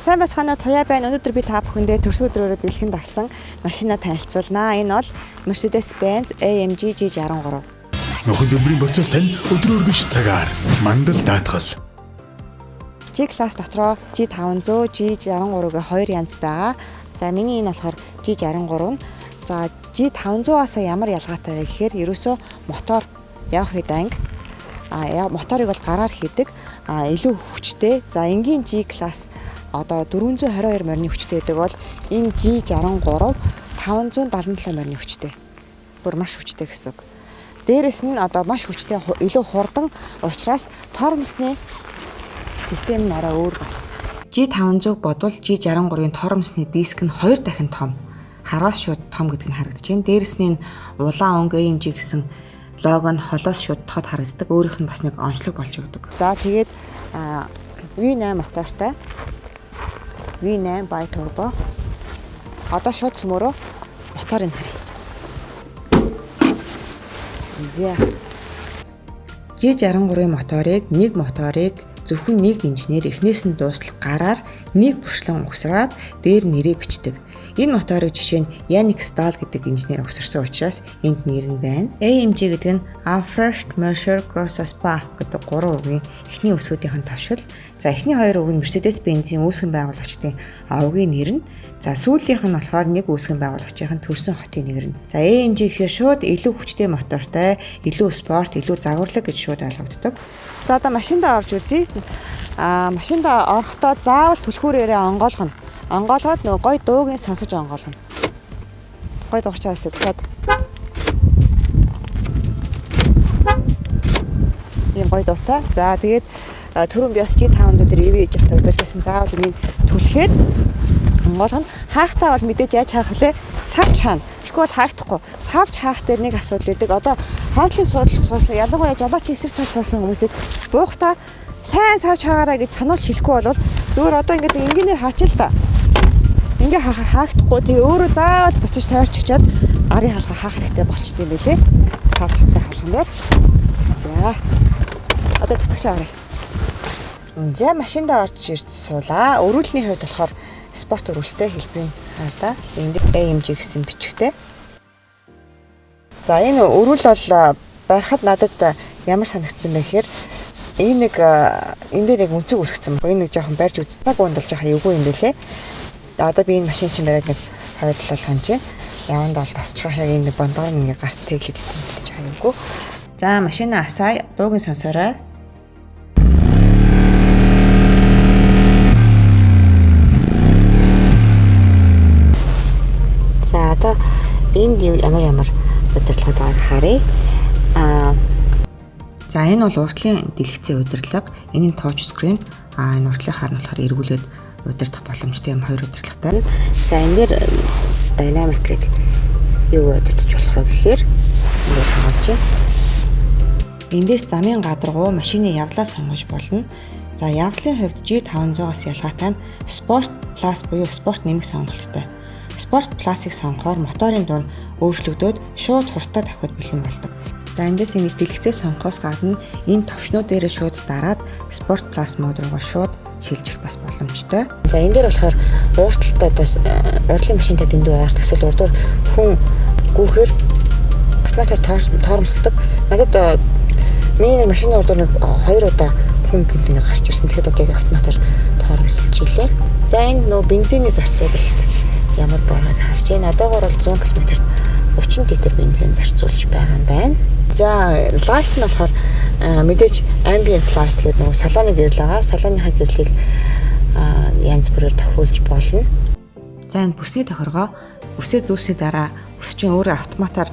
Сайн бацгаана Туяа байна. Өнөөдөр би та бүхэндээ төрсөн өдрөөрөө бэлгэнд авсан машина танилцуулнаа. Энэ бол Mercedes-Benz AMG G63. Нөхөн дөмбөрийн процесс тань өдрөөр биш цагаар мандал даатгал. G-класс дотроо G500, G63-гийн хоёр янз байгаа. За миний энэ болохоор G63 нь. За G500-аас ямар ялгаатай вэ гэхээр ерөөсөө мотор явах хэд анги моторыг бол гараар хийдэг. Илүү хүчтэй. За энгийн G-класс одоо 422 морины хүчтэй гэдэг бол энэ G63 577 морины хүчтэй. Бүр маш хүчтэй гэсэн үг. Дээрэс нь одоо маш хүчтэй илүү хурдан учраас тормосны систем нь арай өөр бас. G500 бодвол G63-ийн тормосны диск нь 2 дахин том. Хараас шууд том гэдэг нь харагдаж байна. Дээрэс нь улаан өнгө AMG гэсэн лого нь холоос шууд тод харагддаг. Өөрийнх нь бас нэг онцлог болж өгдөг. За тэгээд V8 мотортой V8 by turbo. Одоо шууд цөмөрөө моторыг харъя. За. G63-ийн моторыг зөвхөн нэг инженер эхнээс нь дуустал гараар нэг бүршлэн угсраад дээр нэрээ бичдэг. Энэ моторыг жишээ нь Yannick Stahl гэдэг инженер угсарсан учраас энд нэр нь байна. AMG гэдэг нь First Measure Gross Spark гэдэг 3 үгийн эхний өсгүүдийн тавшил. За эхний 2 үг нь Mercedes-Benz-ийн үүсгэн байгуулагчдын авгийн нэр нь. За сүүлийнх нь болохоор нэг үүсгэн байгуулагчийн төрсөн хотын нэр нь. За AMG гэхээр шууд илүү хүчтэй мотортой, илүү спорт, илүү загварлаг гэж шууд ойлгогддог. За одоо машиндаа орж үзье. Машиндаа орохдоо заавал түлхүүрээрээ онгойлгоно. Онгойлгоод нөгөө гой дуугийн сонсож онгойлгоно. Гой дуурчаас тэгэхээр ийм гой дуутай. За тэгээд түрүүн би бас G500 дээр EV хийж явахдаа үзүүлсэн заавал энийг түлхээд онгойлгоно. Хаахтаа бол мэдээж яаж хаах вэ? Савч хаана. Тэгэхгүй бол хаагдахгүй. Савч хаах дээр нэг асуудал үүдэг. Одоо хойдлын суудлын суусан ялангуяа жолооч эсрэг талд суусан хүмүүсийг буухтаа сайн савч хаагаараа гэж сануулж хэлэхгүй бол зүгээр одоо ингээд энгийнээр хаачил та. Ингээ хаагдахгүй. Тэгээ өөрөө заавал буцаж тойрч очиод арын халгаа хаах хэрэгтэй болчтой юм билэ. Савч хаатай халган дээр. За. Одоо татгшаа авъя. За машиндаа орж ирж суулаа. Өрүүлний хувьд болохоор спорт өрүүлтэй хэлбэрийн хаалта. Энд AMG гэсэн бичгтэй. За энэ өрүүл бол барихад надад ямар санагдсан бэ гэхээр энэ дээр яг үнцэг үсгсэн. Энэ нэг жоохон барьж үздэг үнд бол жоохон эвгүй юм билэ. Одоо би энэ машин чинь бариад нэг 2-7 хоног явандаа бол тасчих яг энэ бондоор нэг гарт тэглээд идэх юм жоохон эвгүй. За машина асаа дуугийн сонсороо. За одоо энд ямар удирдлагад байгааг харъя. За энэ бол уртлын дэлгэцийн удирдлага. Энэ нь touch screen. Энэ уртлын хар нь болохоор эргүүлээд удирдах боломжтой юм хоёр удирдлагатай. За энэ дээр dynamic гэдэг юу удирдах болох вэ гэхээр ингээд харуулж байна. Эндээс замын гадаргуу машины явлаа сонгож болно. За явдлын хувьд G500-аас ялгаатай нь Sport Plus буюу спорт нэмэх сонголттой. Sport Plus-ыг сонгохоор моторын дуун өөрчлөгдөөд шууд хурдтай давхад бэлэн болдог. За эндээс ингэж дэлгэцээ сонгохоос гадна энэ товчнууд дээрээ шууд дараад Sport Plus мод руугаа шууд шилжих бас боломжтой. За энэ дээр болохоор уурталтай урдлын машинтай дэндүү ойр төсөл урдуур хүн гүүхээр автоматар тоормсолдог. Надад миний нэг машины урдуур нэг 2 удаа хүн гинтийг гарч ирсэн. Тэгэхэд одоо яг автоматар тоормсолж илээ. За энэ нөө бензиний зарцуулалт ямар байгааг харж байна. Одоогоор бол 100 км-т 30 литр бензин зарцуулж байгаа юм байна. За лайт нь болохоор мэдээж ambient light гэдэг нэг салоны гэрэл байгаа. Салоныхаа гэрлийг янз бүрээр тохируулж болно. За энэ бүсний тохиргоо үсээ зүүсний дараа бүс чинь өөрөө автоматар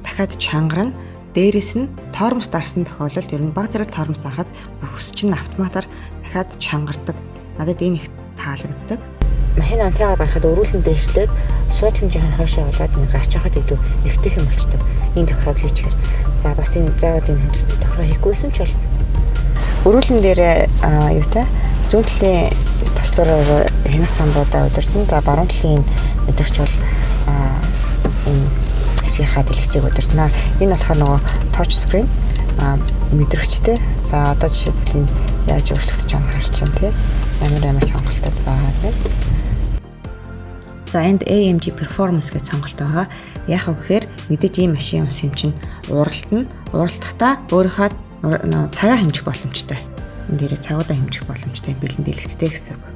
дахиад чангарна. Дээрээс нь тормос дарсан тохиолдолд ер нь баг зэрэг тормос дарахад бүс чинь автоматар дахиад чангардаг. Надад энэ их таалагддаг. Машин антраагаад гарахад өрүүлэн дээшлээд суудлын жоохон хоошоо болоод нэг гарч хахад илүү эвтэйхэн болчдөг. Энэ тохирог хийчихэр. За бас энэ заавал энэ тохироо хийхгүйсэн ч бол өрүүлэн дээр юутай зүүн талын тавчлаараа хянах самбуудаа удирдна. За баруун талын өдөрч бол энэ хэсгийнхаа дэлгэцийг удирдна. Энэ болохоор нөгөө touch screen мэдрэгчтэй. За одоо жишээлбэл энэ яаж өөрчлөгдөж байгааг харж байна тий. Ямар сонголтод байгаа вэ? За энд AMG Performance гэж сонголт байгаа. Яг гэхээр мэдээж ийм машин унсан юм чинь уралдахдаа өөрийнхөө цагаа хэмжих боломжтой. Энд дээр цагуудаа хэмжих боломжтой бэлэн дэлгэцтэй гэсэн үг.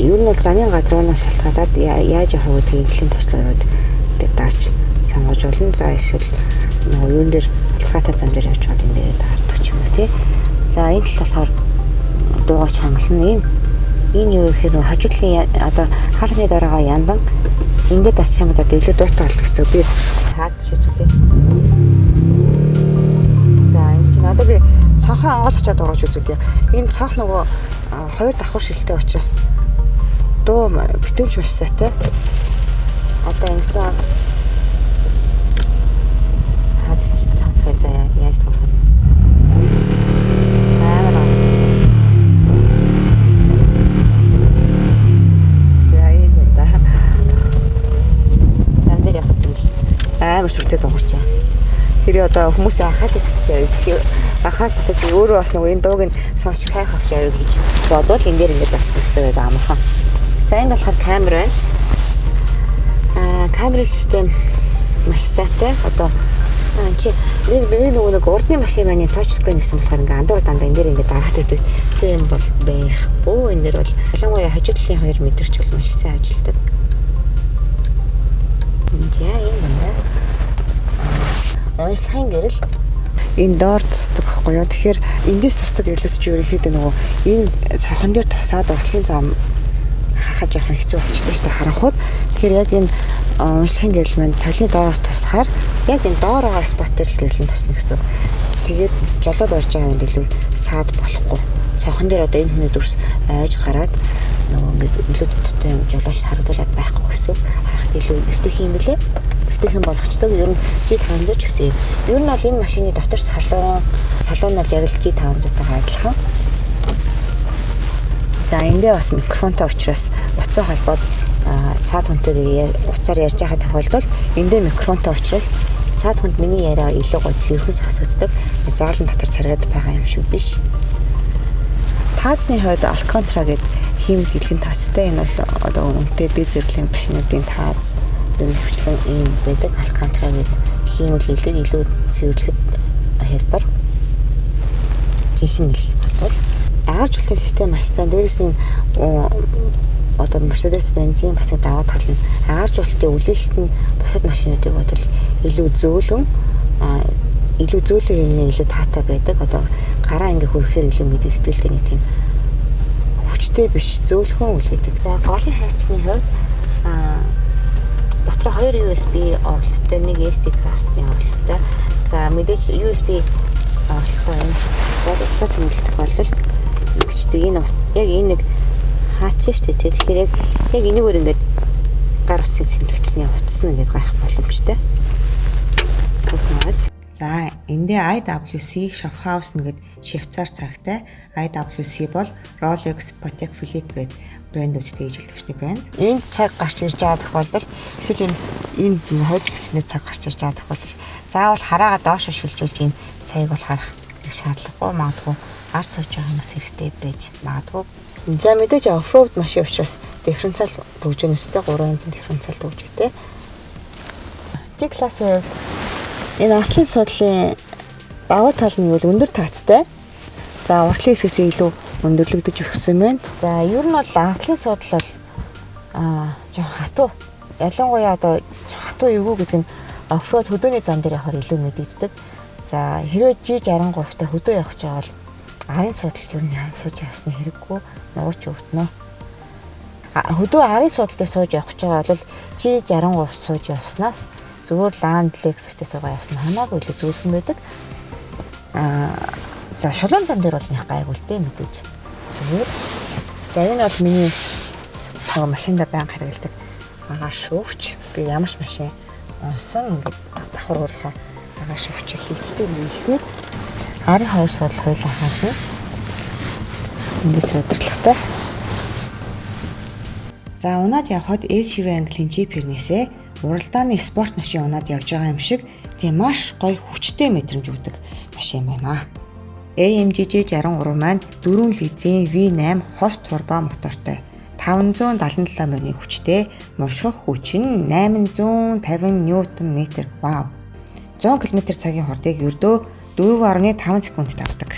Ер нь бол замын гадруунаас шалтгаалаад яаж явах вэ гэхлийн туслаарууд дээр дарж сонгож болно. За эсвэл юун дээр алхаатай зам дээр явж байгаа энэ дээр даардаг ч юм уу тий. За энэ тал болохоор дуугач хангална. Энэ юу гэхээр хажуу талын одоо хаалганы дараагаа яндан энэ дээр дарчих юм бол одоо илүү дуутай болох гэсэн. Би таазч үзүүлээ. За энэ чинь одоо би цонхоо онгойлгочоод дуурайж үзүүлээ. Энэ цонх нөгөө хоёр давхар шилтэй учраас дуу битэмж маш сайтай. Одоо ингэж байгаа таазч сонсгоо заяа яаж болох вэ? Амар сүртэй дуурч байгаа. Хэрэг одоо хүмүүсийн анхаарлыг татчих аяа. Анхаарал татчих өөрөө бас нөгөө энэ дууг нь сонсч хайх авч аяа гэж бодвол энэ дээр ингэж авчих гэсэн байдаг амархан. За энэ болохоор камер байна. Камерын систем маш сайтай. Одоо чи нэг урдны машин маань touch screen гэсэн болохоор ингээ андуур дандаа энэ дээр ингээ дараад байдаг. Тийм бол байхгүй. Энэ дээр бол ялангуяа хажуу талын хоёр мэдэрч бол маш сайн ажилладаг. Яа юм бэ? Онцлогийн гэрэл энэ доор тусдаг байхгүй юу? Тэгэхээр эндээс тусдаг гэрлээс чи ерөнхийдөө нөгөө энэ цохон дээр тусаад уртлын зам харахад жоохон хэцүү болчихсон шүү дээ харанхууд. Тэгэхээр яг энэ онцлогийн гэрэл маань талын доороос тусахаар яг энэ доор байгаа спот дээр л гэрэл нь тусна гэсэн. Тэгээд жолоо барьж байгаа юм дэлээ саад болохгүй. Цохон дээр одоо энэ хүний дүрс айж гараад нөгөө ингээд илүү туттай юм жолооч харагдуулаад байхгүй гэсэн. Харахад илүү эвтэх юм бэлээ. Эвтэх юм болгочдог. Ер нь G500 ч гэсэн. Ер нь бол энэ машины дотор салон нь бол яг л G500-тайгаа адилхан. За эндээ бас микрофонтой учраас утсаа холбоод цаад хүнтэйгээ уцаар ярьж байгаа тохиолдолд эндээ микрофонтой учраас цаад хүнд миний яриа илүү гой зэрхэн сонсогддог. Заалан дотор царгаад байгаа юм шиг биш. Таазны хувьд Alcantara гэдэг хиймэл хэлхэн таацтай. Энэ бол одоо үнэтэй дэд зэрэглэлийн машинуудын тааз хөвчлэн ийм байдаг. Alcantara гэдэг хиймэл хэлэг илүү цэвэрлэхэд хэлбэр. Жинхэнэ хэлбэр бол агаар жуултын систем маш сайн. Дээрээс нь одоо Mercedes-Benz бас даваад тална. Агаар жуултын үлээлт нь бусад машинуудыг бодвол илүү зөөлөн юм илүү таатай байдаг. Одоо гараа ингээ хөрөхээр илүү мэдээлэлтэй нэг тийм хүчтэй биш зөөлхөн үлээдэг. За голын хайрцагны хувьд дотор 2 USB оролттой, нэг SD картны оролттой. За мэдээж USB оролцоо энэ уцаа тэмдэглэх бол бичдэг энэ яг энэ нэг хаач штэ тий. Тэгэхээр яг энэгээр ингээд гар утсыг тэмдэглэхний утас нь ингээд гарах боломжтой. За эндээ IWC Schaffhausen гэдэг Швейцар цагтай. IWC бол Rolex, Patek Philippe гэдэг брэндүүдтэй ижил төвчний брэнд. Энд цаг гарч ирж байгаа тохиолдолд эсвэл энэ хойд хэсэгний цаг гарч ирж байгаа тохиолдолд заавал хараагаа доош шилжүүлж энэ цагийг бол харах шаардлагагүй. Магадгүй ард сууж байгаа хүмүүс хэрэгтэй байж магадгүй. За мэдээж оффроуд машин учраас дифференциал төвжөнөстэй 3 инцэн дифференциал төвжтэй. G-классын хувьд энэ артлын судлалын даваа тал нь бол өндөр таацтай. За уртлын хэсгээс илүү өндөрлөгдөж өгсөн байна. За ер нь бол артлын судлал бол жоо хатуу. Ялангуяа одоо хатуу эвгүй гэдэг нь оффроуд хөдөөний зам дээр явахаар илүү мэдэгддэг. За хэрвээ G63-тай хөдөө явах гэж байгаа бол арын судалт ер нь сууж явсны хэрэггүй нууч өвднө. Хөдөө арын судалт дээр сууж явах гэж байгаа бол G63 сууж явснаас зүгээр Land Lexus-тэй суугаа явсан хамаагүй л зөвлөн байдаг. За шулуун зам дээр бол нэг гайгүй л дээ мэдээж. Тэгээд за энэ бол миний машинда байнга хэрэгэлдэг агаар шүүвч. Би ямар ч машин унсан ингээд давхар өөрийнхөө агаар шүүвчийг хийгчдэг юм л дээ. Арын хоёр судал хойлоо хаална. Эндээс удирдлагатай. За унаад явхад SUV английн Jeep-ээс уралдааны спорт машин унаад явж байгаа юм шиг тийм маш гоё хүчтэй мэдрэмж өгдөг машин байна. AMG G63 маань 4 литрийн V8 хос турбо мотортой 577 морины хүчтэй, мушгах хүч нь 850 ньютон метр. Вау. 100 км/цагийн хурдыг ердөө 4.5 секундд авдаг.